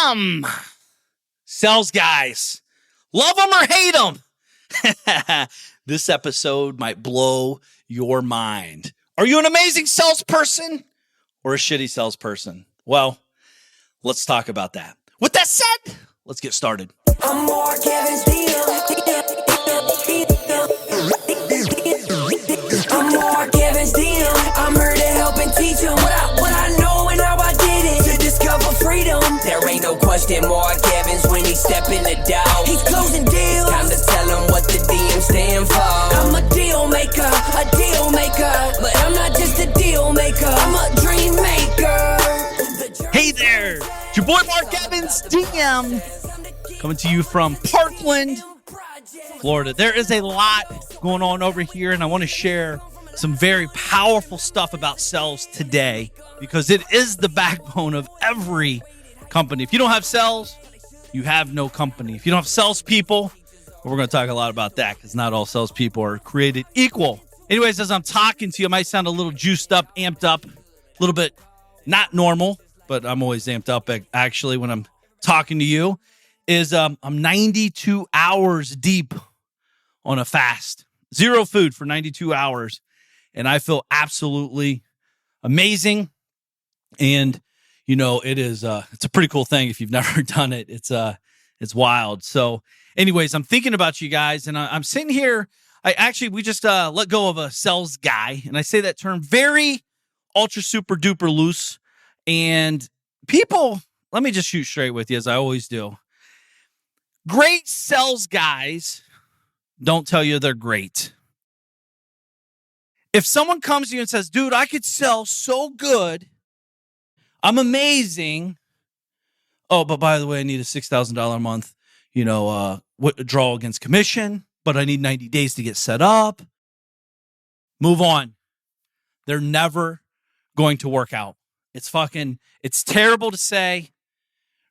Damn! Sales guys, love them or hate them. This episode might blow your mind. Are you an amazing salesperson or a shitty salesperson? Well, let's talk about that. With that said, let's get started. I'm more Kevin's deal. I'm more Kevin's deal. I'm here to help and teach him what I know and how I did it to discover freedom. There ain't no question more Kevin's when he step in the door. He's closing deals. Time to tell him what the DM stand for. I'm a deal maker, but I'm not just a deal maker. I'm a dream maker. Hey there, it's your boy Mark Evans, DM, coming to you from Parkland, Florida. There is a lot going on over here, and I want to share some very powerful stuff about sales today because it is the backbone of every company. If you don't have sales, you have no company. If you don't have salespeople, we're going to talk a lot about that because not all salespeople are created equal. Anyways, as I'm talking to you, I might sound a little juiced up, amped up, a little bit not normal, but I'm always amped up actually when I'm talking to you. I'm 92 hours deep on a fast. Zero food for 92 hours. And I feel absolutely amazing. And, you know, it's a pretty cool thing if you've never done it. It's wild. So anyways, I'm thinking about you guys and I'm sitting here. We just let go of a sales guy. And I say that term very ultra super duper loose. And people, let me just shoot straight with you as I always do. Great sales guys don't tell you they're great. If someone comes to you and says, dude, I could sell so good, I'm amazing. Oh, but by the way, I need a $6,000 a month, withdrawal against commission, but I need 90 days to get set up. Move on. They're never going to work out. It's terrible to say.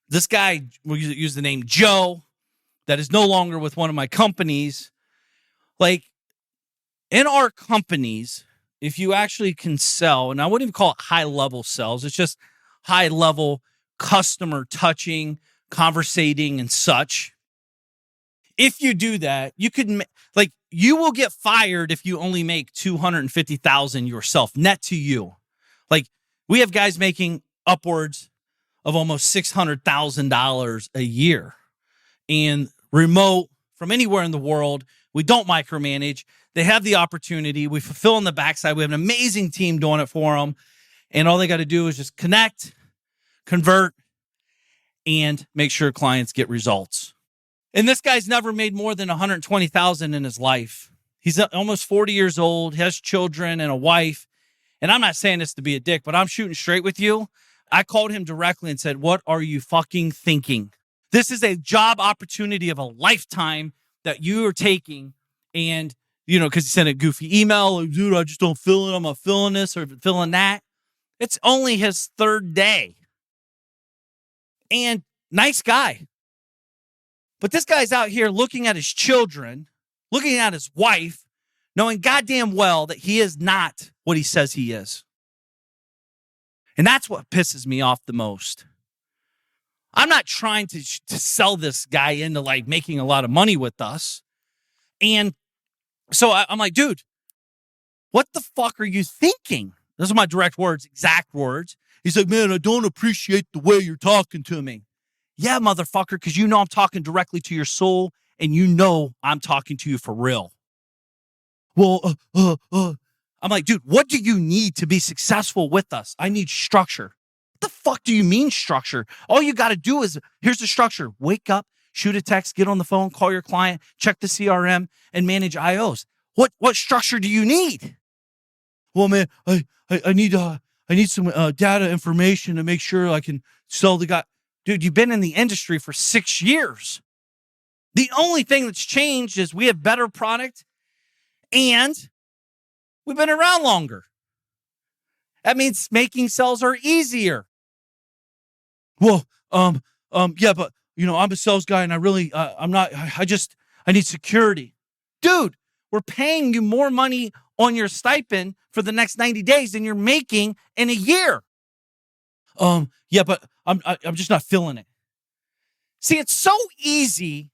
This guy, we'll use the name Joe, that is no longer with one of my companies. Like, in our companies, if you actually can sell, and I wouldn't even call it high-level sales, it's just high-level customer touching, conversating, and such. If you do that, you will get fired if you only make $250,000 yourself, net to you. Like, we have guys making upwards of almost $600,000 a year. And remote from anywhere in the world. We don't micromanage. They have the opportunity. We fulfill on the backside. We have an amazing team doing it for them. And all they got to do is just connect, convert, and make sure clients get results. And this guy's never made more than $120,000 in his life. He's almost 40 years old, has children and a wife. And I'm not saying this to be a dick, but I'm shooting straight with you. I called him directly and said, what are you fucking thinking? This is a job opportunity of a lifetime that you are taking. And, because he sent a goofy email, like, dude, I just don't feel it. I'm not feeling this or feeling that. It's only his third day. And nice guy. But this guy's out here looking at his children, looking at his wife, knowing goddamn well that he is not what he says he is. And that's what pisses me off the most. I'm not trying to sell this guy into like making a lot of money with us. And so I'm like, dude, what the fuck are you thinking? Those are my direct words, exact words. He's like, man, I don't appreciate the way you're talking to me. Yeah, motherfucker, because I'm talking directly to your soul and I'm talking to you for real. Well, I'm like, dude, what do you need to be successful with us? I need structure. What the fuck do you mean structure? All you got to do is, here's the structure. Wake up, shoot a text, get on the phone, call your client, check the CRM, and manage IOs. What structure do you need? Well, man, I need some data information to make sure I can sell the guy. Dude, you've been in the industry for 6 years. The only thing that's changed is we have better product and we've been around longer. That means making sales are easier. Well, yeah, but I'm a sales guy and I really, I need security. Dude, we're paying you more money on your stipend for the next 90 days than you're making in a year. Yeah, but I'm just not feeling it. See, it's so easy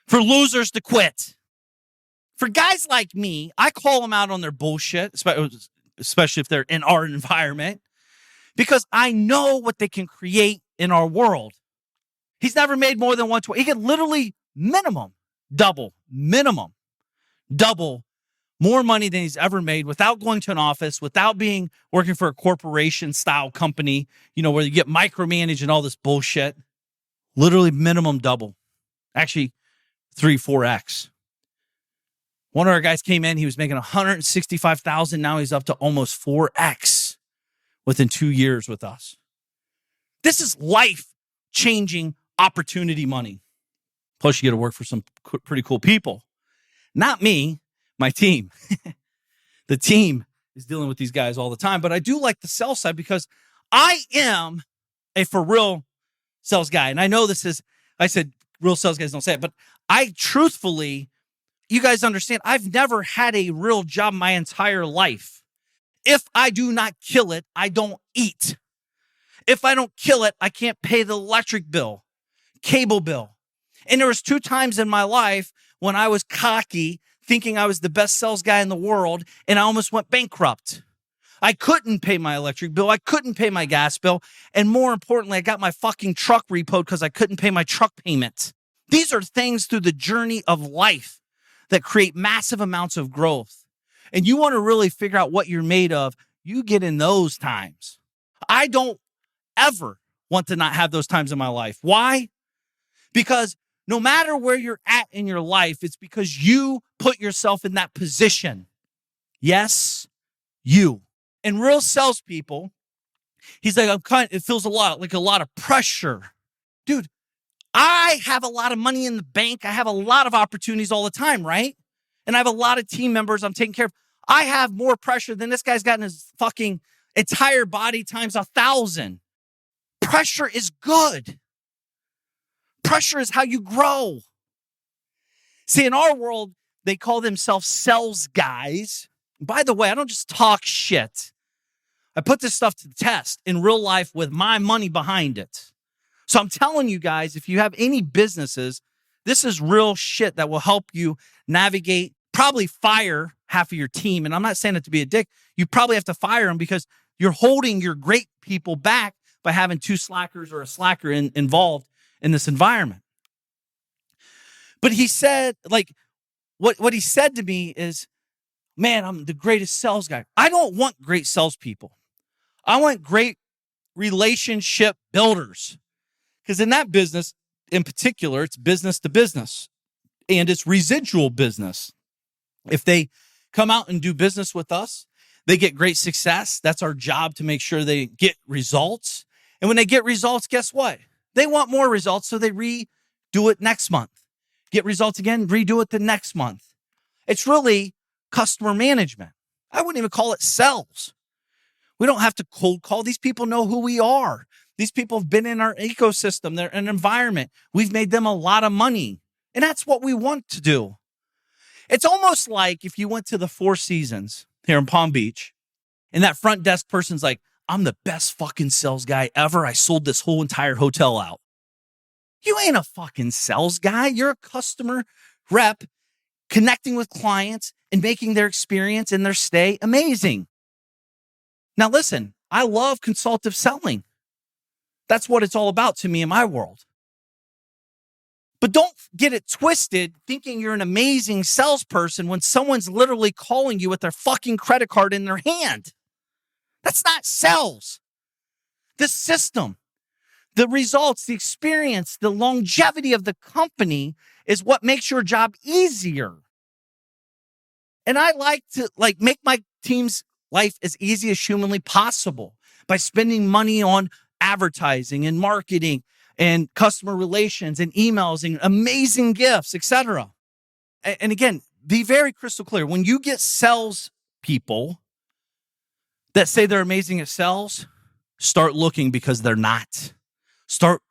for losers to quit. For guys like me, I call them out on their bullshit, especially if they're in our environment, because I know what they can create in our world. He's never made more than 120. He could literally double more money than he's ever made without going to an office, without working for a corporation style company, where you get micromanaged and all this bullshit. Literally minimum double. Actually, 3-4x. One of our guys came in, he was making $165,000. Now he's up to almost 4x within 2 years with us. This is life-changing opportunity money. Plus, you get to work for some pretty cool people. Not me, my team. The team is dealing with these guys all the time. But I do like the sales side because I am a for real sales guy. And I know I said real sales guys don't say it, but I truthfully, you guys understand, I've never had a real job my entire life. If I do not kill it, I don't eat. If I don't kill it, I can't pay the electric bill, cable bill. And there was 2 times in my life when I was cocky, thinking I was the best sales guy in the world, and I almost went bankrupt. I couldn't pay my electric bill. I couldn't pay my gas bill. And more importantly, I got my fucking truck repoed because I couldn't pay my truck payment. These are things through the journey of life that create massive amounts of growth. And you want to really figure out what you're made of, you get in those times. I don't ever want to not have those times in my life. Why? Because no matter where you're at in your life, it's because you put yourself in that position. Yes, you. And real salespeople, he's like, it feels a lot of pressure. Dude, I have a lot of money in the bank. I have a lot of opportunities all the time, right? And I have a lot of team members I'm taking care of. I have more pressure than this guy's got in his fucking entire body times 1,000. Pressure is good. Pressure is how you grow. See, in our world, they call themselves sales guys. By the way, I don't just talk shit. I put this stuff to the test in real life with my money behind it. So I'm telling you guys, if you have any businesses, this is real shit that will help you navigate, probably fire half of your team. And I'm not saying it to be a dick. You probably have to fire them because you're holding your great people back by having 2 slackers or a slacker involved in this environment. But he said, what he said to me is, man, I'm the greatest sales guy. I don't want great salespeople. I want great relationship builders. Because in that business, in particular, it's business to business. And it's residual business. If they come out and do business with us, they get great success. That's our job, to make sure they get results. And when they get results, guess what? They want more results, so they redo it next month. Get results again, redo it the next month. It's really customer management. I wouldn't even call it sales. We don't have to cold call. These people know who we are. These people have been in our ecosystem. They're in an environment. We've made them a lot of money. And that's what we want to do. It's almost like if you went to the Four Seasons here in Palm Beach, and that front desk person's like, I'm the best fucking sales guy ever. I sold this whole entire hotel out. You ain't a fucking sales guy. You're a customer rep connecting with clients and making their experience and their stay amazing. Now, listen, I love consultative selling. That's what it's all about to me in my world. But don't get it twisted thinking you're an amazing salesperson when someone's literally calling you with their fucking credit card in their hand. That's not sales. The system, the results, the experience, the longevity of the company is what makes your job easier. And I like to make my team's life as easy as humanly possible by spending money on advertising and marketing and customer relations and emails and amazing gifts, etc. And again, be very crystal clear. When you get sales people that say they're amazing at sales, start looking, because they're not.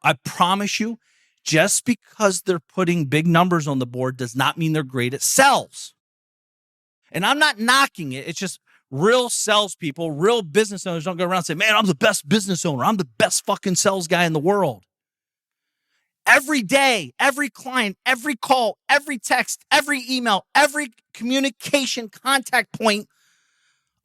I promise you, just because they're putting big numbers on the board does not mean they're great at sales. And I'm not knocking it. It's just real salespeople, real business owners don't go around and say, man, I'm the best business owner. I'm the best fucking sales guy in the world. Every day, every client, every call, every text, every email, every communication contact point,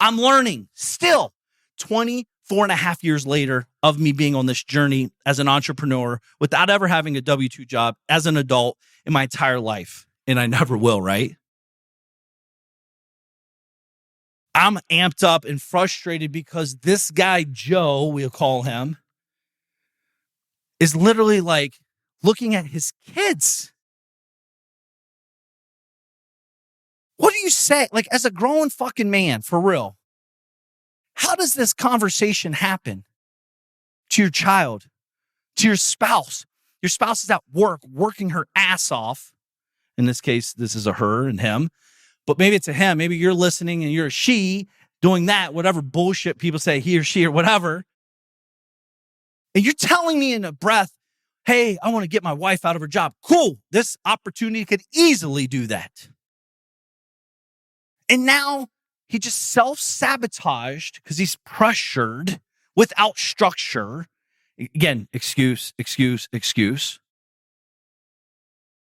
I'm learning still 24 and a half years later of me being on this journey as an entrepreneur without ever having a W-2 job as an adult in my entire life. And I never will, right? I'm amped up and frustrated because this guy, Joe, we'll call him, is literally like looking at his kids. What do you say? Like, as a grown fucking man, for real, how does this conversation happen to your child, to your spouse? Your spouse is at work, working her ass off. In this case, this is a her and him, but maybe it's a him. Maybe you're listening and you're a she doing that, whatever bullshit people say, he or she or whatever. And you're telling me in a breath, hey, I want to get my wife out of her job. Cool. This opportunity could easily do that. And now he just self-sabotaged because he's pressured without structure. Again, excuse.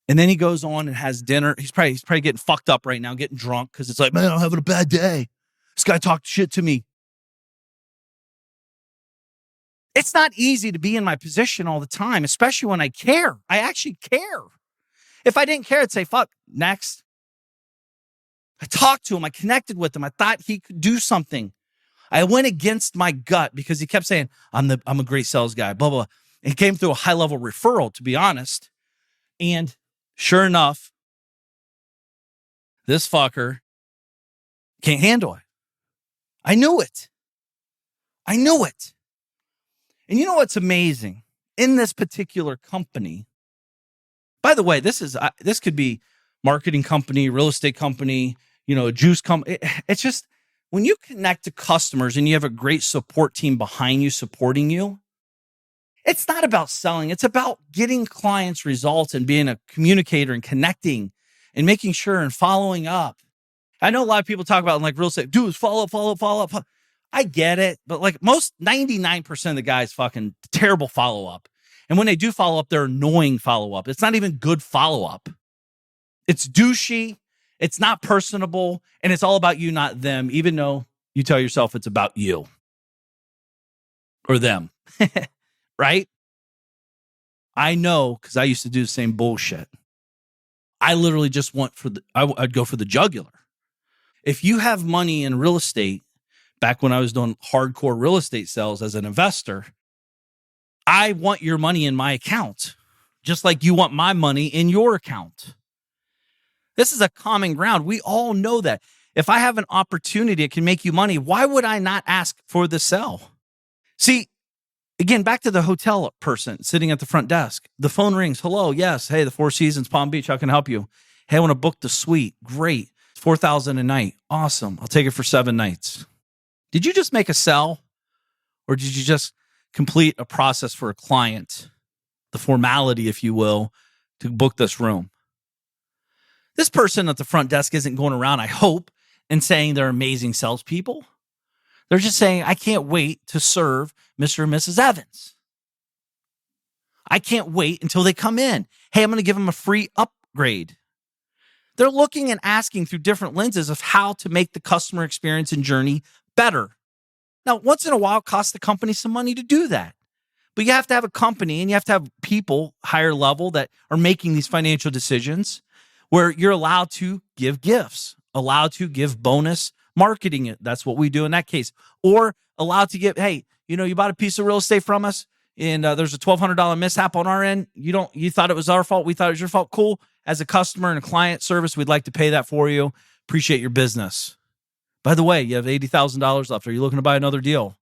And then he goes on and has dinner. He's probably getting fucked up right now, getting drunk because it's like, man, I'm having a bad day. This guy talked shit to me. It's not easy to be in my position all the time, especially when I care. I actually care. If I didn't care, I'd say, fuck, next. I talked to him. I connected with him. I thought he could do something. I went against my gut because he kept saying, I'm a great sales guy, blah, blah. And he came through a high-level referral, to be honest. And sure enough, this fucker can't handle it. I knew it. And you know what's amazing? In this particular company, by the way, this could be marketing company, real estate company, a juice company. It's just when you connect to customers and you have a great support team behind you, supporting you, it's not about selling. It's about getting clients results and being a communicator and connecting and making sure and following up. I know a lot of people talk about like real estate, dude, follow up. I get it. But like 99% of the guys fucking terrible follow up. And when they do follow up, they're annoying follow up. It's not even good follow up. It's douchey. It's not personable. And it's all about you, not them, even though you tell yourself it's about you or them. Right? I know because I used to do the same bullshit. I literally just I'd go for the jugular. If you have money in real estate, back when I was doing hardcore real estate sales as an investor, I want your money in my account, just like you want my money in your account. This is a common ground. We all know that. If I have an opportunity that can make you money, why would I not ask for the sell? See, again, back to the hotel person sitting at the front desk. The phone rings. Hello, yes. Hey, the Four Seasons, Palm Beach. How can I help you? Hey, I want to book the suite. Great. It's $4,000 a night. Awesome. I'll take it for 7 nights. Did you just make a sell? Or did you just complete a process for a client? The formality, if you will, to book this room. This person at the front desk isn't going around, I hope, and saying they're amazing salespeople. They're just saying, I can't wait to serve Mr. and Mrs. Evans. I can't wait until they come in. Hey, I'm going to give them a free upgrade. They're looking and asking through different lenses of how to make the customer experience and journey better. Now, once in a while, it costs the company some money to do that. But you have to have a company and you have to have people higher level that are making these financial decisions where you're allowed to give gifts, allowed to give bonus marketing. That's what we do in that case. Or allowed to give, hey, you bought a piece of real estate from us and there's a $1,200 mishap on our end. You thought it was our fault. We thought it was your fault. Cool. As a customer and a client service, we'd like to pay that for you. Appreciate your business. By the way, you have $80,000 left. Are you looking to buy another deal?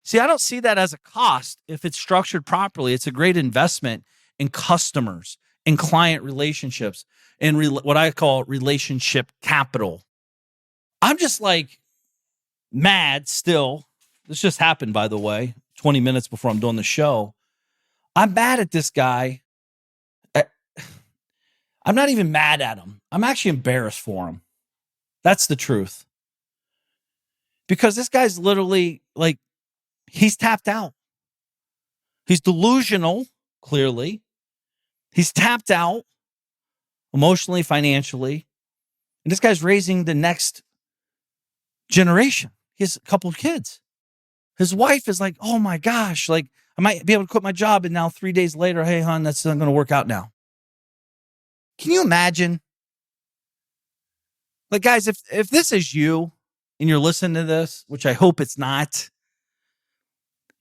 See, I don't see that as a cost. If it's structured properly, it's a great investment in customers and client relationships and what I call relationship capital. I'm just like mad still. This just happened, by the way, 20 minutes before I'm doing the show. I'm mad at this guy. I'm not even mad at him. I'm actually embarrassed for him. That's the truth. Because this guy's literally like, he's tapped out. He's delusional, clearly. He's tapped out emotionally, financially. And this guy's raising the next generation. He has a couple of kids. His wife is like, oh my gosh, like I might be able to quit my job. And now 3 days later, hey, hon, that's not going to work out now. Can you imagine? Like, guys, if this is you and you're listening to this, which I hope it's not,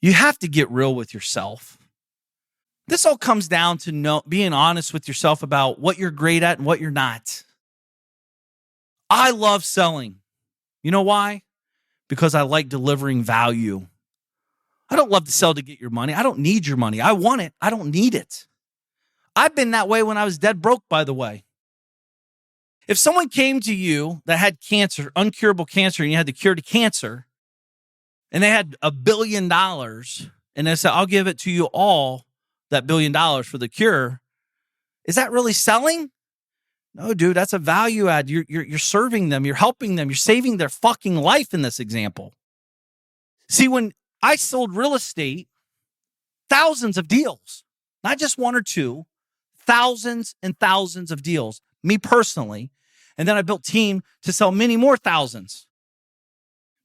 you have to get real with yourself. This all comes down to being honest with yourself about what you're great at and what you're not. I love selling. You know why? Because I like delivering value. I don't love to sell to get your money. I don't need your money. I want it. I don't need it. I've been that way when I was dead broke, by the way. If someone came to you that had cancer, incurable cancer, and you had the cure to cancer, and they had $1 billion, and they said, I'll give it to you all, that $1 billion for the cure, is that really selling? No, dude, that's a value add. You're serving them. You're helping them. You're saving their fucking life in this example. See, when I sold real estate, thousands of deals, not just one or two, thousands and thousands of deals, me personally. And then I built team to sell many more thousands.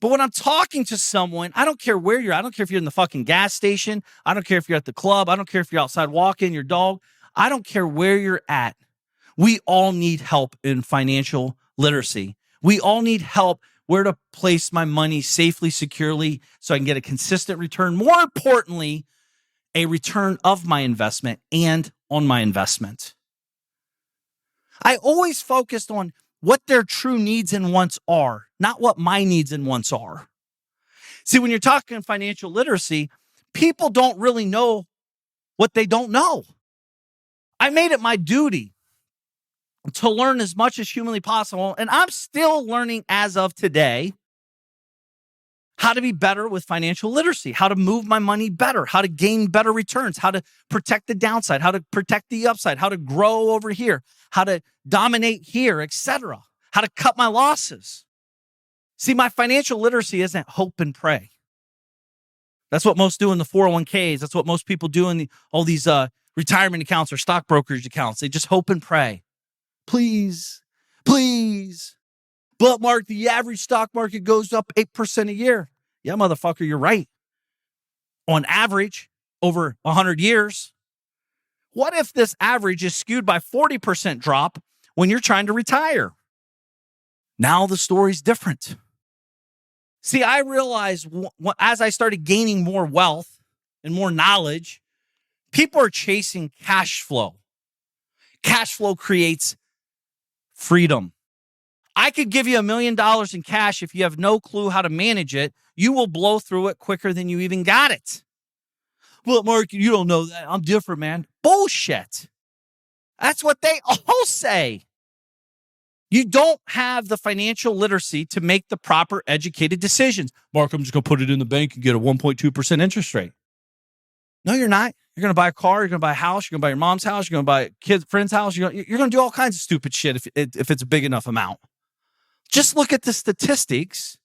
But when I'm talking to someone, I don't care where you're at. I don't care if you're in the fucking gas station. I don't care if you're at the club. I don't care if you're outside walking your dog. I don't care where you're at. We all need help in financial literacy. We all need help where to place my money safely, securely, so I can get a consistent return. More importantly, a return of my investment and on my investment. I always focused on what their true needs and wants are, not what my needs and wants are. See, when you're talking financial literacy, people don't really know what they don't know. I made it my duty to learn as much as humanly possible, and I'm still learning as of today how to be better with financial literacy, how to move my money better, how to gain better returns, how to protect the downside, how to protect the upside, how to grow over here, how to dominate here, etc., how to cut my losses. See, my financial literacy isn't hope and pray. That's what most do in the 401ks. That's what most people do in all these retirement accounts or stock brokerage accounts. They just hope and pray. Please, please. But Mark, the average stock market goes up 8% a year. Yeah, motherfucker, you're right. On average, over 100 years. What if this average is skewed by 40% drop when you're trying to retire? Now the story's different. See, I realized as I started gaining more wealth and more knowledge, people are chasing cash flow. Cash flow creates freedom. I could give you $1 million in cash. If you have no clue how to manage it, you will blow through it quicker than you even got it. Well, Mark, you don't know that. I'm different, man. Bullshit. That's what they all say. You don't have the financial literacy to make the proper educated decisions. Mark, I'm just going to put it in the bank and get a 1.2% interest rate. No, you're not. You're going to buy a car. You're going to buy a house. You're going to buy your mom's house. You're going to buy a kid's friend's house. You're going to do all kinds of stupid shit if it's a big enough amount. Just look at the statistics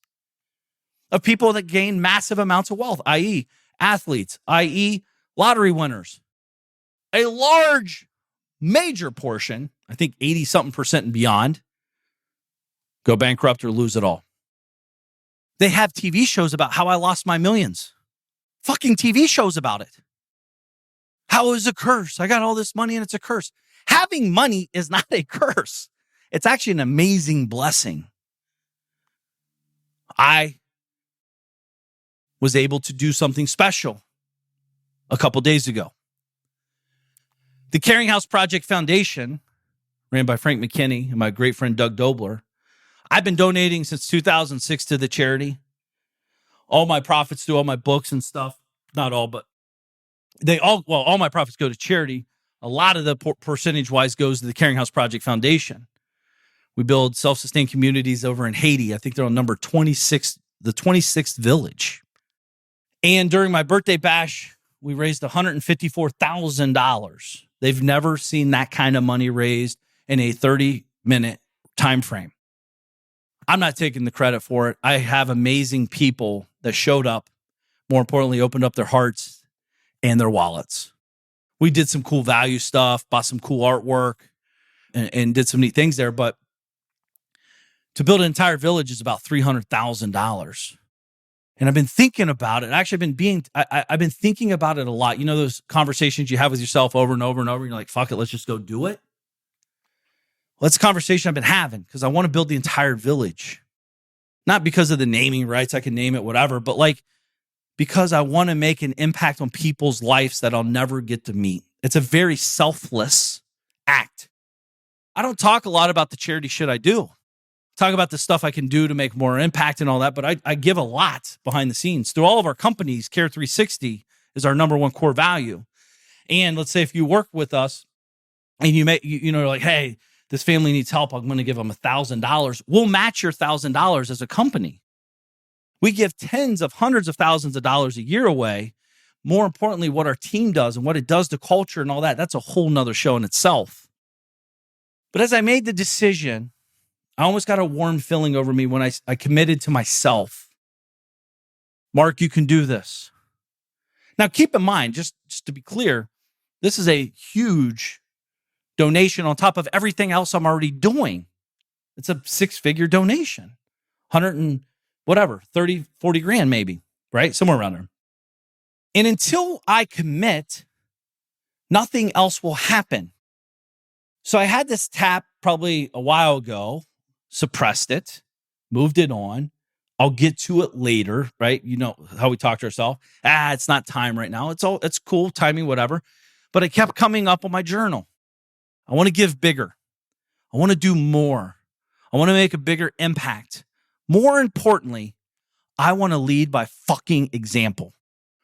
of people that gain massive amounts of wealth, i.e. athletes, i.e. lottery winners. A large, major portion, I think 80-something% and beyond, go bankrupt or lose it all. They have TV shows about how I lost my millions. Fucking TV shows about it. How it was a curse. I got all this money and it's a curse. Having money is not a curse. It's actually an amazing blessing. I was able to do something special a couple days ago. The Caring House Project Foundation, ran by Frank McKinney and my great friend Doug Dobler, I've been donating since 2006 to the charity. All my profits do all my books and stuff. Not all, but all my profits go to charity. A lot of the percentage-wise goes to the Caring House Project Foundation. We build self-sustained communities over in Haiti. I think they're on number 26, the 26th village. And during my birthday bash, we raised $154,000. They've never seen that kind of money raised in a 30-minute time frame. I'm not taking the credit for it. I have amazing people that showed up, more importantly, opened up their hearts and their wallets. We did some cool value stuff, bought some cool artwork, and did some neat things there. But to build an entire village is about $300,000. And I've been thinking about it. Actually, I've been thinking about it a lot. You know, those conversations you have with yourself over and over and over. And you're like, fuck it, let's just go do it. Well, that's a conversation I've been having because I want to build the entire village. Not because of the naming rights, I can name it, whatever, but like because I want to make an impact on people's lives that I'll never get to meet. It's a very selfless act. I don't talk a lot about the charity shit I do. Talk about the stuff I can do to make more impact and all that, but I give a lot behind the scenes. Through all of our companies, Care 360 is our number one core value. And let's say if you work with us and you know, like, hey, this family needs help, I'm going to give them $1,000. We'll match your $1,000 as a company. We give tens of hundreds of thousands of dollars a year away. More importantly, what our team does and what it does to culture and all that, that's a whole nother show in itself. But as I made the decision, I almost got a warm feeling over me when I committed to myself. Mark, you can do this. Now, keep in mind, just to be clear, this is a huge donation on top of everything else I'm already doing. It's a 6-figure donation, 100 and whatever, 30, 40 grand maybe, right? Somewhere around there. And until I commit, nothing else will happen. So I had this tap probably a while ago, suppressed it, moved it on. I'll get to it later, right? You know how we talk to ourselves. It's not time right now. It's cool, timing, whatever. But it kept coming up on my journal. I want to give bigger. I want to do more. I want to make a bigger impact. More importantly, I want to lead by fucking example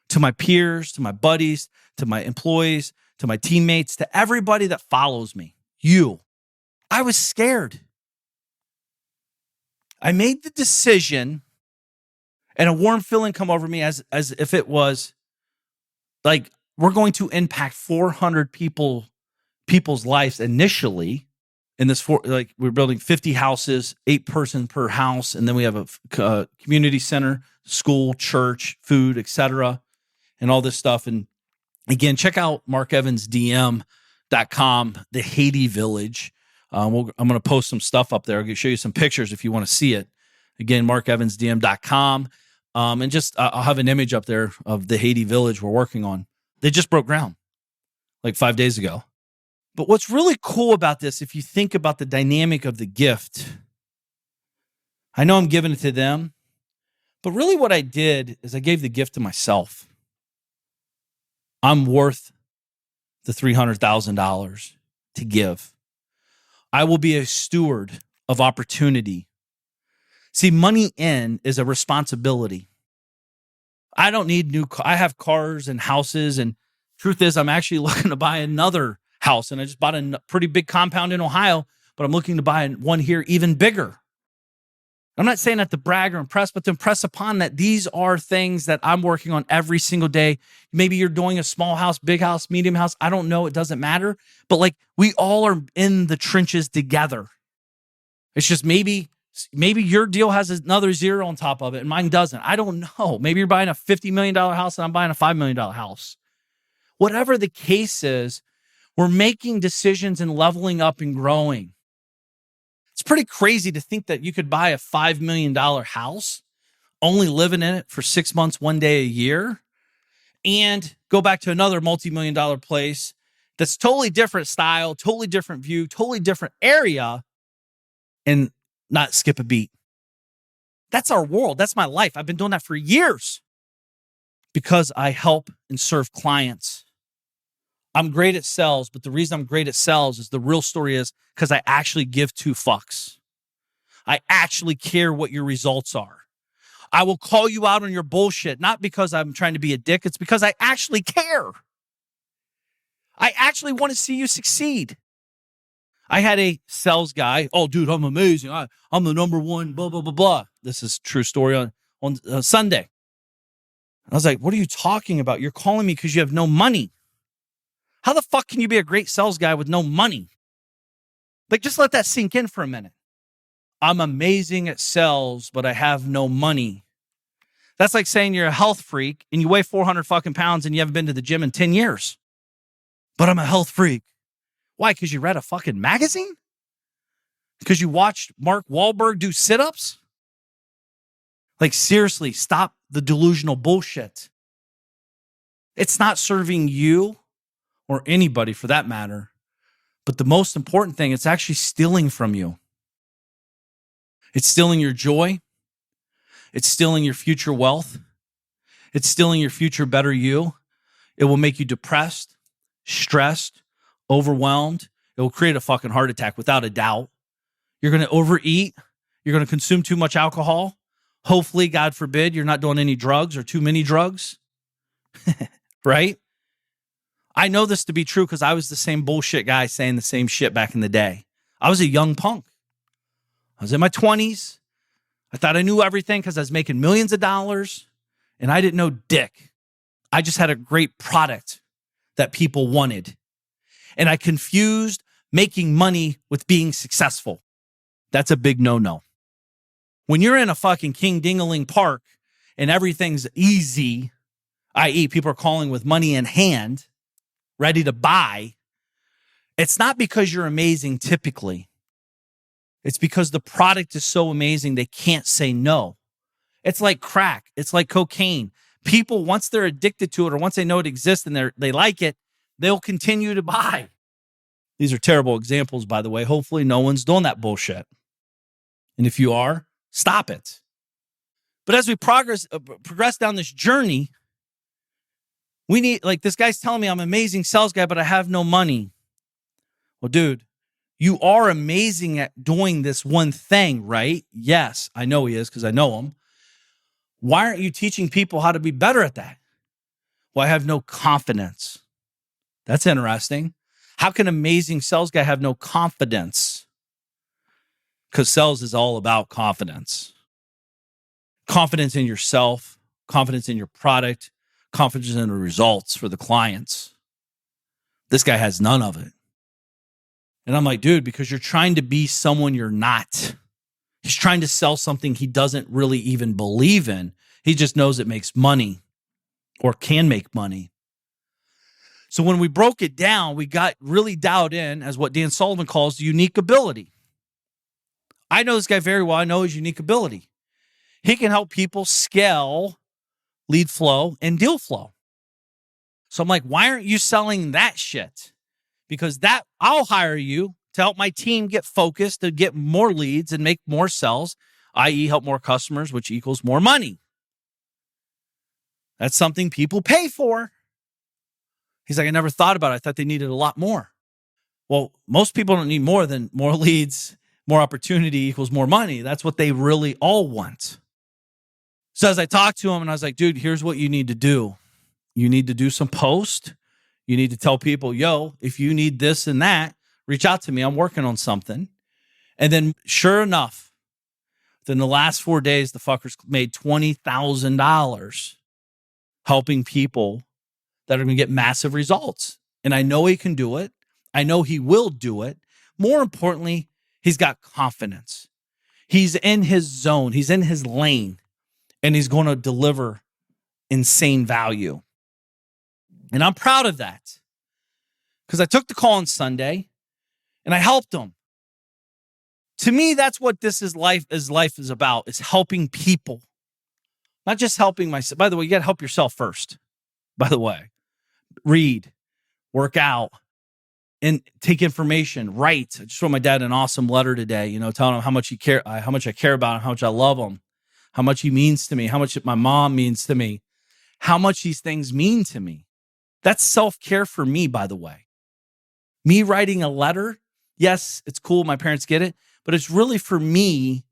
to my peers, to my buddies, to my employees, to my teammates, to everybody that follows me. You. I was scared. I made the decision and a warm feeling come over me as if it was like we're going to impact 400 people's lives initially in this we're building 50 houses, 8 person per house, and then we have a community center, school, church, food, etc., and all this stuff. And again, check out markevansdm.com, the Haiti Village. I'm going to post some stuff up there. I'll show you some pictures if you want to see it. Again, markevansdm.com. And just I'll have an image up there of the Haiti Village we're working on. They just broke ground like 5 days ago. But what's really cool about this, if you think about the dynamic of the gift, I know I'm giving it to them, but really what I did is I gave the gift to myself. I'm worth the $300,000 to give. I will be a steward of opportunity. See, money in is a responsibility. I don't need I have cars and houses, and truth is I'm actually looking to buy another house, and I just bought a pretty big compound in Ohio, but I'm looking to buy one here even bigger. I'm not saying that to brag or impress, but to impress upon that these are things that I'm working on every single day. Maybe you're doing a small house, big house, medium house. I don't know. It doesn't matter. But like we all are in the trenches together. It's just maybe your deal has another zero on top of it and mine doesn't. I don't know. Maybe you're buying a $50 million house and I'm buying a $5 million house. Whatever the case is, we're making decisions and leveling up and growing. It's pretty crazy to think that you could buy a $5 million house, only living in it for 6 months, 1 day a year, and go back to another multi-million dollar place that's totally different style, totally different view, totally different area, and not skip a beat. That's our world. That's my life. I've been doing that for years because I help and serve clients. I'm great at sales, but the reason I'm great at sales is the real story is because I actually give 2 fucks. I actually care what your results are. I will call you out on your bullshit, not because I'm trying to be a dick. It's because I actually care. I actually want to see you succeed. I had a sales guy. Oh, dude, I'm amazing. I'm the number one, blah, blah, blah, blah. This is a true story on Sunday. I was like, what are you talking about? You're calling me because you have no money. How the fuck can you be a great sales guy with no money? Like, just let that sink in for a minute. I'm amazing at sales, but I have no money. That's like saying you're a health freak and you weigh 400 fucking pounds and you haven't been to the gym in 10 years. but I'm a health freak. Why? Because you read a fucking magazine? Because you watched Mark Wahlberg do sit-ups? Like, seriously, stop the delusional bullshit. It's not serving you or anybody for that matter. But the most important thing, it's actually stealing from you. It's stealing your joy. It's stealing your future wealth. It's stealing your future better you. It will make you depressed, stressed, overwhelmed. It will create a fucking heart attack without a doubt. You're going to overeat. You're going to consume too much alcohol. Hopefully, God forbid, you're not doing any drugs or too many drugs. Right? I know this to be true because I was the same bullshit guy saying the same shit back in the day. I was a young punk. I was in my 20s. I thought I knew everything because I was making millions of dollars, and I didn't know dick. I just had a great product that people wanted. And I confused making money with being successful. That's a big no-no. When you're in a fucking King Dingaling Park and everything's easy, i.e. people are calling with money in hand, ready to buy, it's not because you're amazing typically. It's because the product is so amazing they can't say no. It's like crack. It's like cocaine. People, once they're addicted to it or once they know it exists and they like it, they'll continue to buy. These are terrible examples, by the way. Hopefully no one's doing that bullshit. And if you are, stop it. But as we progress down this journey, we need, like this guy's telling me I'm an amazing sales guy, but I have no money. Well, dude, you are amazing at doing this one thing, right? Yes, I know he is because I know him. Why aren't you teaching people how to be better at that? Well, I have no confidence. That's interesting. How can an amazing sales guy have no confidence? Because sales is all about confidence. Confidence in yourself, confidence in your product, confidence in the results for the clients. This guy has none of it. And I'm like, dude, because you're trying to be someone you're not. He's trying to sell something he doesn't really even believe in. He just knows it makes money or can make money. So when we broke it down, we got really dialed in as what Dan Sullivan calls unique ability. I know this guy very well. I know his unique ability. He can help people scale lead flow and deal flow. So I'm like, why aren't you selling that shit? Because that I'll hire you to help my team get focused, to get more leads and make more sales, i.e. help more customers, which equals more money. That's something people pay for. He's like, I never thought about it. I thought they needed a lot more. Well, most people don't need more than more leads, more opportunity equals more money. That's what they really all want. So as I talked to him and I was like, dude, here's what you need to do. You need to do some post. You need to tell people, yo, if you need this and that, reach out to me. I'm working on something. And then sure enough, within the last 4 days, the fuckers made $20,000 helping people that are going to get massive results. And I know he can do it. I know he will do it. More importantly, he's got confidence. He's in his zone. He's in his lane. And he's going to deliver insane value. And I'm proud of that. Because I took the call on Sunday and I helped him. To me, that's what this is life is about. It's helping people. Not just helping myself. By the way, you got to help yourself first. By the way, read, work out, and take information. Write. I just wrote my dad an awesome letter today, telling him how much I care about him, how much I love him, how much he means to me, how much my mom means to me, how much these things mean to me. That's self-care for me, by the way. Me writing a letter, yes, it's cool. My parents get it, but it's really for me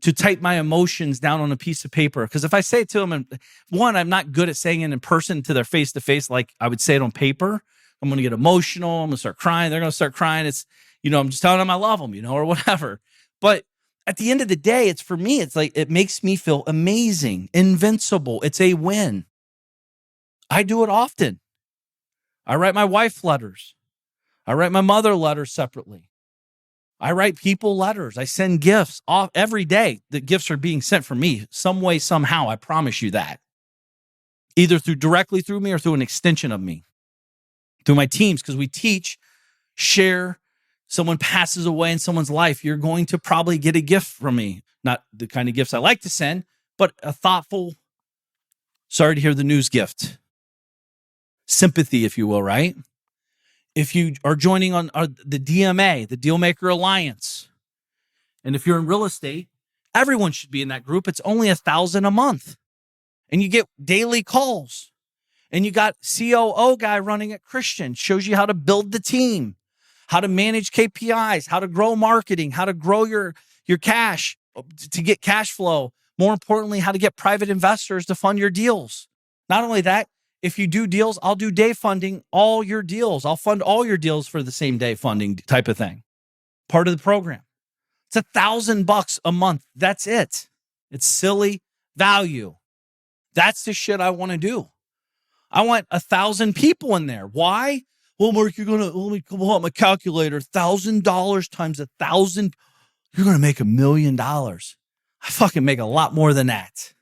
to type my emotions down on a piece of paper. Because if I say it to them, and one, I'm not good at saying it in person to their face-to-face like I would say it on paper. I'm going to get emotional. I'm going to start crying. They're going to start crying. It's, I'm just telling them I love them, or whatever. But at the end of the day, it's for me, it's like, it makes me feel amazing, invincible. It's a win. I do it often. I write my wife letters. I write my mother letters separately. I write people letters. I send gifts off every day. The gifts are being sent from me some way, somehow. I promise you that. Either directly through me or through an extension of me. through my teams, because we teach, share. Someone passes away in someone's life, you're going to probably get a gift from me. Not the kind of gifts I like to send, but a thoughtful, sorry to hear the news gift. Sympathy, if you will, right? If you are joining on the DMA, the Dealmaker Alliance, and if you're in real estate, everyone should be in that group. It's only $1,000 a month. And you get daily calls. And you got COO guy running at Christian, shows you how to build the team, how to manage KPIs, how to grow marketing, how to grow your cash to get cash flow. More importantly, how to get private investors to fund your deals. Not only that, if you do deals, I'll do day funding all your deals. I'll fund all your deals for the same day funding type of thing. Part of the program. It's $1,000 a month. That's it. It's silly value. That's the shit I want to do. I want 1,000 people in there. Why? Well, Mark, let me pull out my calculator. $1,000 times 1,000, you're going to make $1 million. I fucking make a lot more than that.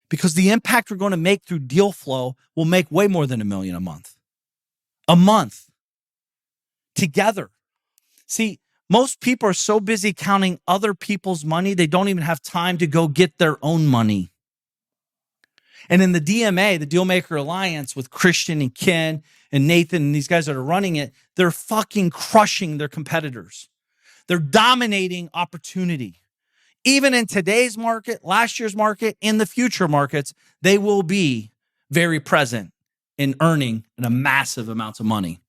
Because the impact we're going to make through deal flow will make way more than $1 million a month. A month. Together. See, most people are so busy counting other people's money, they don't even have time to go get their own money. And in the DMA, the Dealmaker Alliance, with Christian and Ken and Nathan and these guys that are running it, they're fucking crushing their competitors. They're dominating opportunity. Even in today's market, last year's market, in the future markets, they will be very present in earning a massive amounts of money.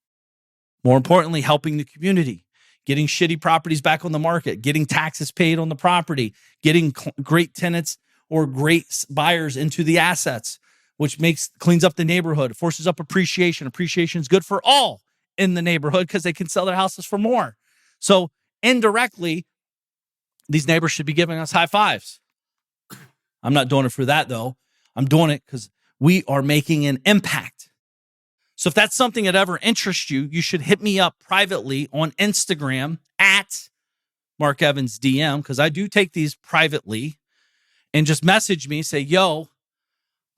More importantly, helping the community, getting shitty properties back on the market, getting taxes paid on the property, getting great tenants or great buyers into the assets, which cleans up the neighborhood, forces up appreciation. Appreciation is good for all in the neighborhood because they can sell their houses for more. So indirectly, these neighbors should be giving us high fives. I'm not doing it for that, though. I'm doing it because we are making an impact. So if that's something that ever interests you, you should hit me up privately on Instagram at Mark Evans DM, because I do take these privately. And just message me, say, yo,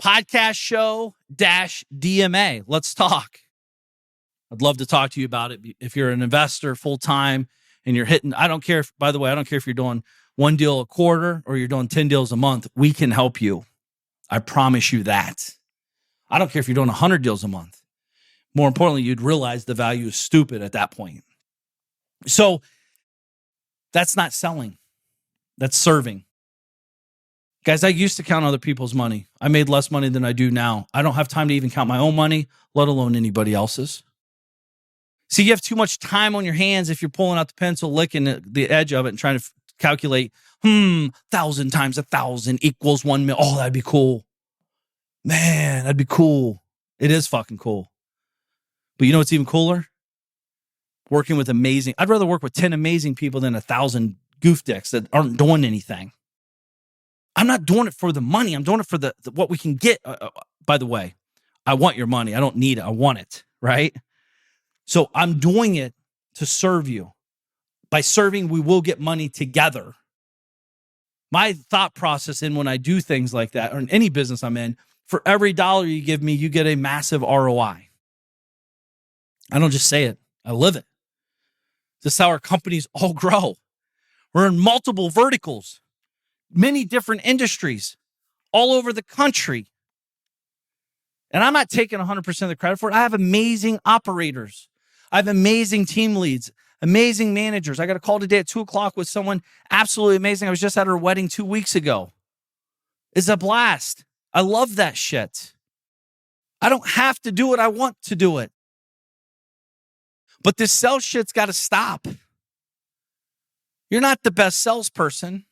podcast show -DMA. Let's talk. I'd love to talk to you about it. If you're an investor full-time and you're hitting, I don't care if, by the way, I don't care if you're doing one deal a quarter or you're doing 10 deals a month. We can help you. I promise you that. I don't care if you're doing 100 deals a month. More importantly, you'd realize the value is stupid at that point. So that's not selling. That's serving. Guys, I used to count other people's money. I made less money than I do now. I don't have time to even count my own money, let alone anybody else's. See, you have too much time on your hands if you're pulling out the pencil, licking the edge of it and trying to calculate, 1,000 times 1,000 equals 1 million. Oh, that'd be cool. Man, that'd be cool. It is fucking cool. But you know what's even cooler? Working with I'd rather work with 10 amazing people than 1,000 goof dicks that aren't doing anything. I'm not doing it for the money. I'm doing it for the what we can get. By the way, I want your money. I don't need it. I want it, right? So I'm doing it to serve you. By serving, we will get money together. My thought process in when I do things like that, or in any business I'm in, for every dollar you give me, you get a massive ROI. I don't just say it. I live it. This is how our companies all grow. We're in multiple verticals. Many different industries all over the country. And I'm not taking 100% of the credit for it. I have amazing operators. I have amazing team leads, amazing managers. I got a call today at 2:00 with someone absolutely amazing. I was just at her wedding 2 weeks ago. It's a blast. I love that shit. I don't have to do it. I want to do it. But this sales shit's got to stop. You're not the best salesperson.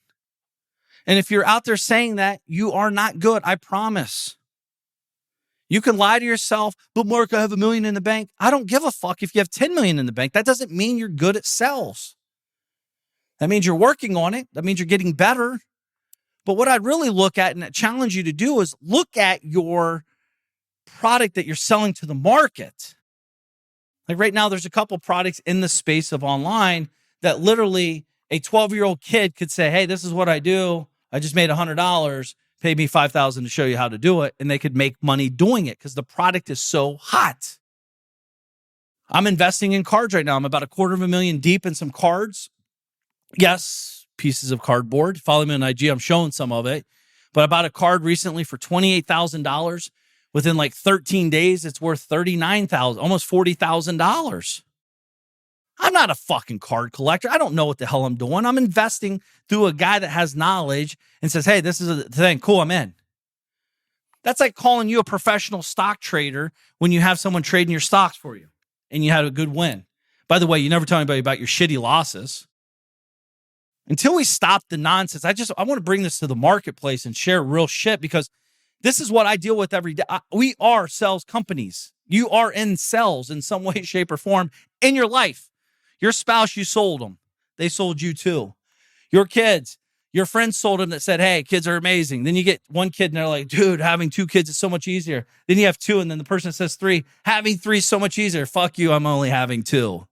And if you're out there saying that, you are not good. I promise. You can lie to yourself, but Mark, I have $1 million in the bank. I don't give a fuck if you have 10 million in the bank. That doesn't mean you're good at sales. That means you're working on it. That means you're getting better. But what I'd really look at and challenge you to do is look at your product that you're selling to the market. Like right now, there's a couple products in the space of online that literally a 12-year-old kid could say, hey, this is what I do. I just made $100. Pay me $5,000 to show you how to do it. And they could make money doing it because the product is so hot. I'm investing in cards right now. I'm about $250,000 deep in some cards. Yes, pieces of cardboard. Follow me on IG. I'm showing some of it. But I bought a card recently for $28,000. Within like 13 days, it's worth $39,000, almost $40,000. I'm not a fucking card collector. I don't know what the hell I'm doing. I'm investing through a guy that has knowledge and says, hey, this is a thing. Cool, I'm in. That's like calling you a professional stock trader when you have someone trading your stocks for you and you had a good win. By the way, you never tell anybody about your shitty losses. Until we stop the nonsense, I want to bring this to the marketplace and share real shit, because this is what I deal with every day. We are sales companies. You are in sales in some way, shape, or form in your life. Your spouse, you sold them. They sold you too. Your kids, your friends sold them that said, hey, kids are amazing. Then you get one kid and they're like, dude, having 2 kids is so much easier. Then you have 2, and then the person says 3. Having 3 is so much easier. Fuck you, I'm only having 2.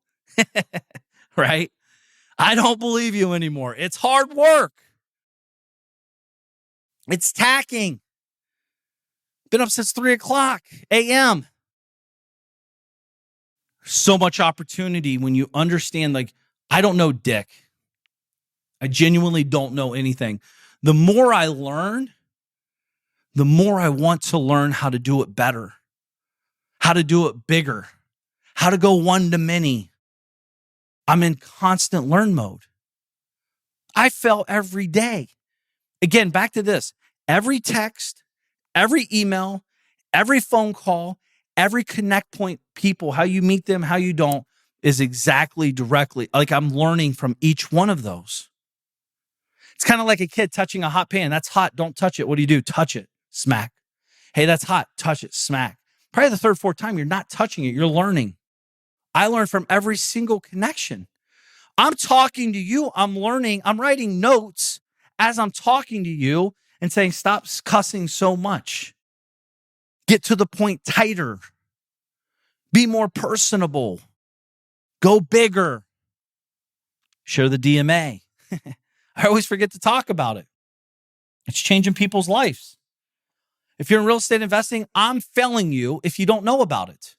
Right? I don't believe you anymore. It's hard work. It's tacking. Been up since 3:00 a.m. So much opportunity when you understand, like, I don't know dick. I genuinely don't know anything. The more I learn, the more I want to learn how to do it better, how to do it bigger, how to go one to many. I'm in constant learn mode. I fail every day. Again, back to this. Every text, every email, every phone call, every connect point, people, how you meet them, how you don't, is exactly directly, like I'm learning from each one of those. It's kind of like a kid touching a hot pan. That's hot. Don't touch it. What do? Touch it. Smack. Hey, that's hot. Touch it. Smack. Probably the 3rd, 4th time, you're not touching it. You're learning. I learn from every single connection. I'm talking to you. I'm learning. I'm writing notes as I'm talking to you and saying, stop cussing so much. Get to the point tighter. Be more personable. Go bigger. Share the DMA. I always forget to talk about it. It's changing people's lives. If you're in real estate investing, I'm failing you if you don't know about it.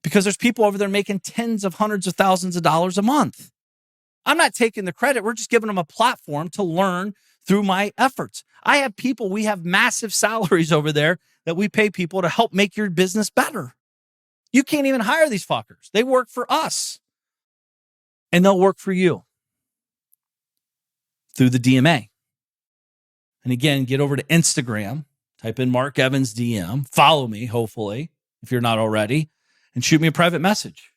Because there's people over there making tens of hundreds of thousands of dollars a month. I'm not taking the credit. We're just giving them a platform to learn through my efforts. I have people, we have massive salaries over there that we pay people to help make your business better. You can't even hire these fuckers. They work for us. And they'll work for you through the DMA. And again, get over to Instagram, type in Mark Evans DM, follow me, hopefully, if you're not already, and shoot me a private message.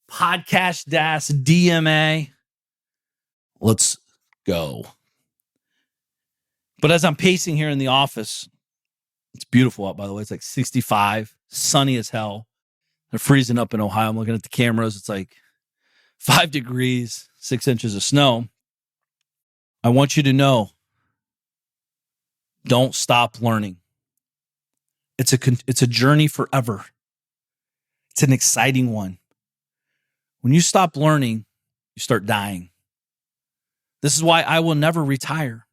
Podcast DMA. Let's go. But as I'm pacing here in the office, it's beautiful out, by the way. It's like 65, sunny as hell. They're freezing up in Ohio. I'm looking at the cameras. It's like 5 degrees, 6 inches of snow. I want you to know, don't stop learning. It's a journey forever. It's an exciting one. When you stop learning, you start dying. This is why I will never retire,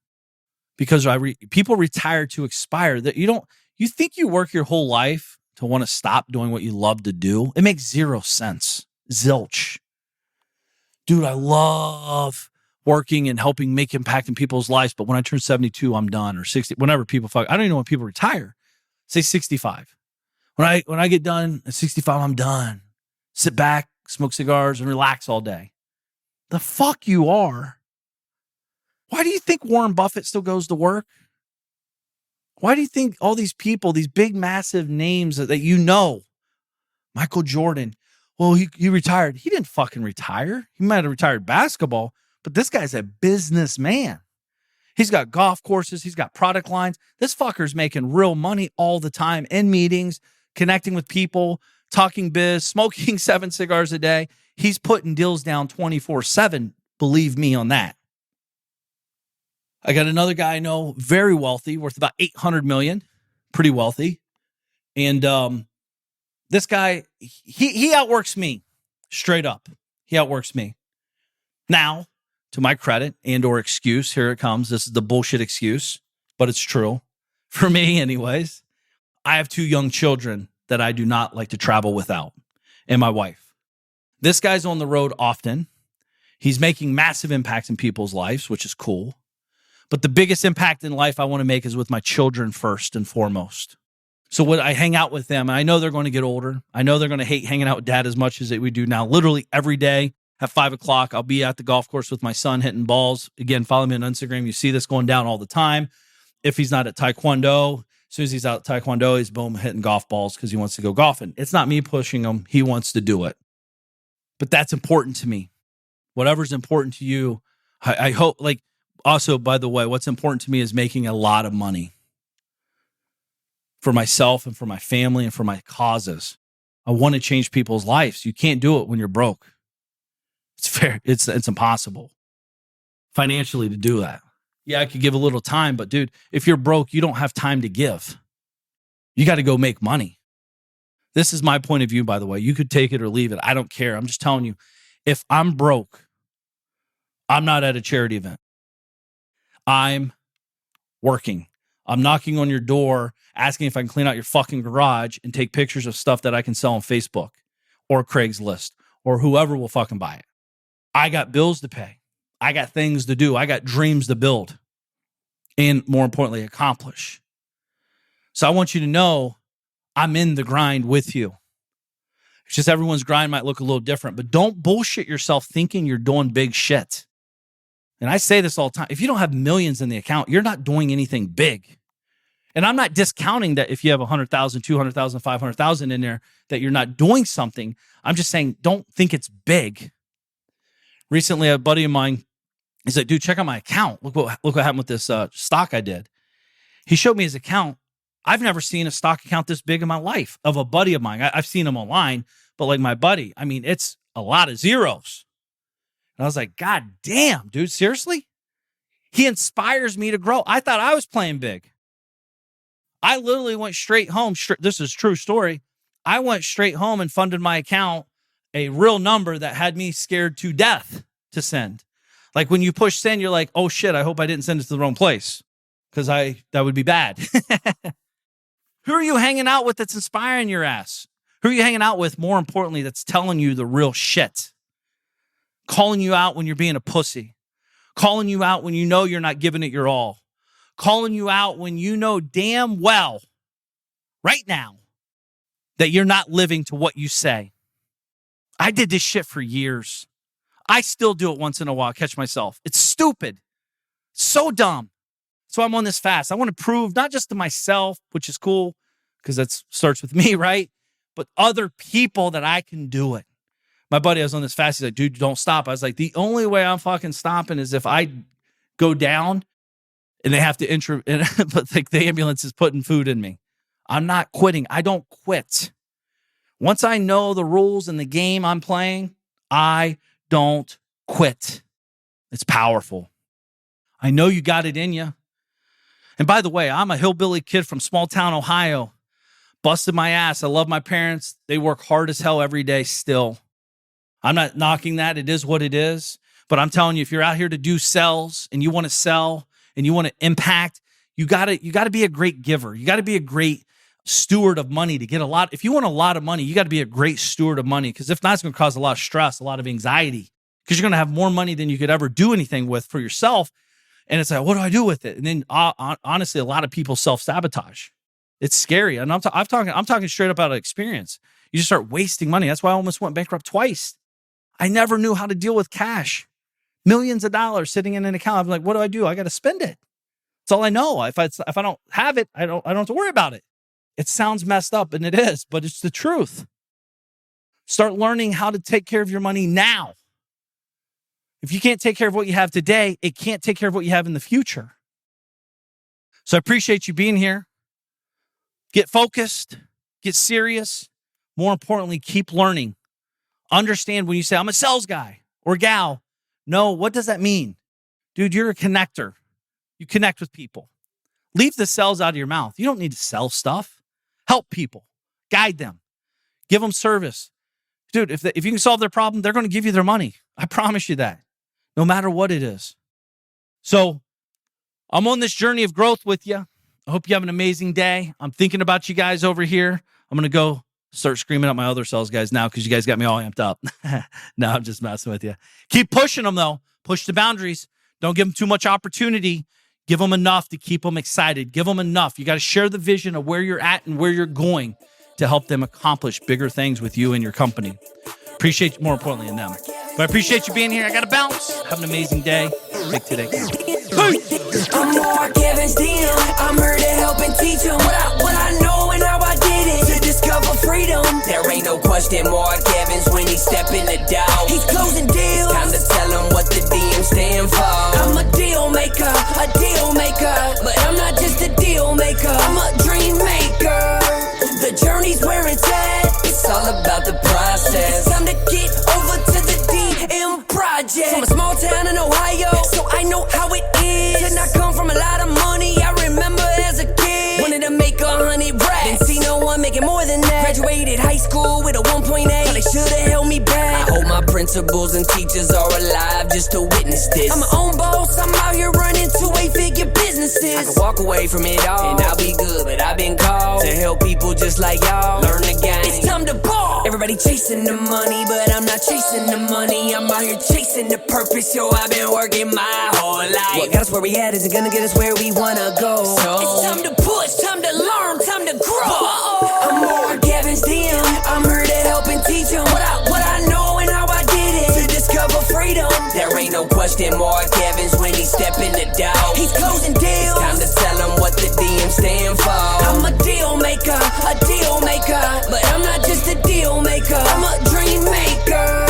because people retire to expire. That you think you work your whole life to want to stop doing what you love to do? It makes 0 sense. Zilch. Dude, I love working and helping make impact in people's lives, but when I turn 72, I'm done, or 60, whenever people fuck. I don't even know when people retire. Say 65. When I get done at 65, I'm done. Sit back, smoke cigars, and relax all day. The fuck you are. Why do you think Warren Buffett still goes to work? Why do you think all these people, these big, massive names that you know, Michael Jordan, well, he retired. He didn't fucking retire. He might have retired basketball, but this guy's a businessman. He's got golf courses. He's got product lines. This fucker's making real money all the time in meetings, connecting with people, talking biz, smoking 7 cigars a day. He's putting deals down 24/7. Believe me on that. I got another guy I know, very wealthy, worth about $800 million, pretty wealthy. And this guy, he outworks me, straight up. He outworks me. Now, to my credit and or excuse, here it comes. This is the bullshit excuse, but it's true. For me, anyways, I have 2 young children that I do not like to travel without, and my wife. This guy's on the road often. He's making massive impacts in people's lives, which is cool. But the biggest impact in life I want to make is with my children first and foremost. So when I hang out with them, and I know they're going to get older. I know they're going to hate hanging out with dad as much as we do now. Literally every day at 5 o'clock, I'll be at the golf course with my son hitting balls. Again, follow me on Instagram. You see this going down all the time. If he's not at Taekwondo, as soon as he's out at Taekwondo, he's boom, hitting golf balls because he wants to go golfing. It's not me pushing him. He wants to do it. But that's important to me. Whatever's important to you, I hope, like, also, by the way, what's important to me is making a lot of money for myself and for my family and for my causes. I want to change people's lives. You can't do it when you're broke. It's fair. It's impossible financially to do that. Yeah, I could give a little time, but dude, if you're broke, you don't have time to give. You got to go make money. This is my point of view, by the way. You could take it or leave it. I don't care. I'm just telling you, if I'm broke, I'm not at a charity event. I'm working. I'm knocking on your door, asking if I can clean out your fucking garage and take pictures of stuff that I can sell on Facebook or Craigslist or whoever will fucking buy it. I got bills to pay. I got things to do. I got dreams to build and, more importantly, accomplish. So I want you to know I'm in the grind with you. It's just everyone's grind might look a little different, but don't bullshit yourself thinking you're doing big shit. And I say this all the time. If you don't have millions in the account, you're not doing anything big. And I'm not discounting that if you have 100,000, 200,000, 500,000 in there, that you're not doing something. I'm just saying, don't think it's big. Recently, a buddy of mine, he's like, dude, check out my account. Look what happened with this stock I did. He showed me his account. I've never seen a stock account this big in my life of a buddy of mine. I've seen him online, but like my buddy, I mean, it's a lot of zeros. And I was like, God damn, dude, seriously? He inspires me to grow. I thought I was playing big. I literally went straight home. This is a true story. I went straight home and funded my account a real number that had me scared to death to send. Like when you push send, you're like, oh shit, I hope I didn't send it to the wrong place because that would be bad. Who are you hanging out with that's inspiring your ass? Who are you hanging out with, more importantly, that's telling you the real shit? Calling you out when you're being a pussy. Calling you out when you know you're not giving it your all. Calling you out when you know damn well, right now, that you're not living to what you say. I did this shit for years. I still do it once in a while, catch myself. It's stupid. So dumb. So I'm on this fast. I want to prove not just to myself, which is cool, because that starts with me, right? But other people that I can do it. My buddy, I was on this fast. He's like, dude, don't stop. I was like, the only way I'm fucking stopping is if I go down and they have to but like the ambulance is putting food in me. I'm not quitting. I don't quit. Once I know the rules in the game I'm playing, I don't quit. It's powerful. I know you got it in you. And by the way, I'm a hillbilly kid from small town Ohio. Busted my ass. I love my parents. They work hard as hell every day still. I'm not knocking that. It is what it is. But I'm telling you, if you're out here to do sales and you want to sell and you want to impact, you gotta be a great giver. You got to be a great steward of money to get a lot. If you want a lot of money, you got to be a great steward of money, because if not, it's going to cause a lot of stress, a lot of anxiety, because you're going to have more money than you could ever do anything with for yourself. And it's like, what do I do with it? And then honestly, a lot of people self-sabotage. It's scary. And I'm talking straight up out of experience. You just start wasting money. That's why I almost went bankrupt twice. I never knew how to deal with cash. Millions of dollars sitting in an account. I'm like, what do? I got to spend it. That's all I know. If I don't have it, I don't have to worry about it. It sounds messed up, and it is, but it's the truth. Start learning how to take care of your money now. If you can't take care of what you have today, it can't take care of what you have in the future. So I appreciate you being here. Get focused, get serious. More importantly, keep learning. Understand when you say, I'm a sales guy or gal. No, what does that mean? Dude, you're a connector. You connect with people. Leave the sales out of your mouth. You don't need to sell stuff. Help people. Guide them. Give them service. Dude, if you can solve their problem, they're going to give you their money. I promise you that. No matter what it is. So I'm on this journey of growth with you. I hope you have an amazing day. I'm thinking about you guys over here. I'm going to go start screaming at my other sales guys now because you guys got me all amped up. No, I'm just messing with you. Keep pushing them, though. Push the boundaries. Don't give them too much opportunity. Give them enough to keep them excited. Give them enough. You got to share the vision of where you're at and where you're going to help them accomplish bigger things with you and your company. Appreciate you, more importantly, than them. But I appreciate you being here. I got to bounce. Have an amazing day. Make today count. I'm more Kevin's DM. I'm here to help and teach him what I know and how I did it to discover freedom. There ain't no question more Kevin's when he step in the door. He's closing deals. Time to tell him what the DM stand for. I'm a deal maker, but I'm not just a deal maker. I'm a dream maker. The journey's where it's at. It's all about the process. It's time to get over to the DM project. From a small town in Ohio, so I know how it is. Did not come from a lot of money. I remember as a kid, wanted to make 100 racks. Didn't see no one making more than that. Graduated high school with a 1.8. They should have held me back. I hope my principals and teachers are alive just to witness this. I'm my own boss. I'm out here running 2-8-figure businesses. I can walk away from it all and I'll be good, but I've been called to help people just like y'all learn the game. It's time to ball. Everybody chasing the money, but I'm not chasing the money. I'm out here chasing the purpose, yo. I've been working my whole life. What got us where we at isn't gonna get us where we wanna go. So it's time to push, time to learn, time to grow. I'm more Kevin's DM. I'm here to help and teach him what I know and how I did it to discover freedom. There ain't no question more Kevin's when he step in the door. He's closing deals. Time to tell him what the DM stand for. I'm a deal maker, but I'm not just a deal maker. I'm a dream maker.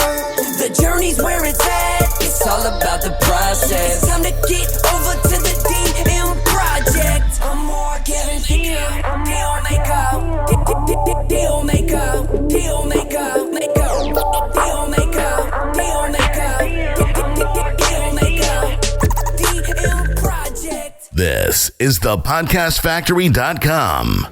The journey's where it's at. It's all about the process. It's time to get over to the DM project. I'm more Kevin's DM. Deal maker, deal maker, deal maker, DM project. This is thepodcastfactory.com.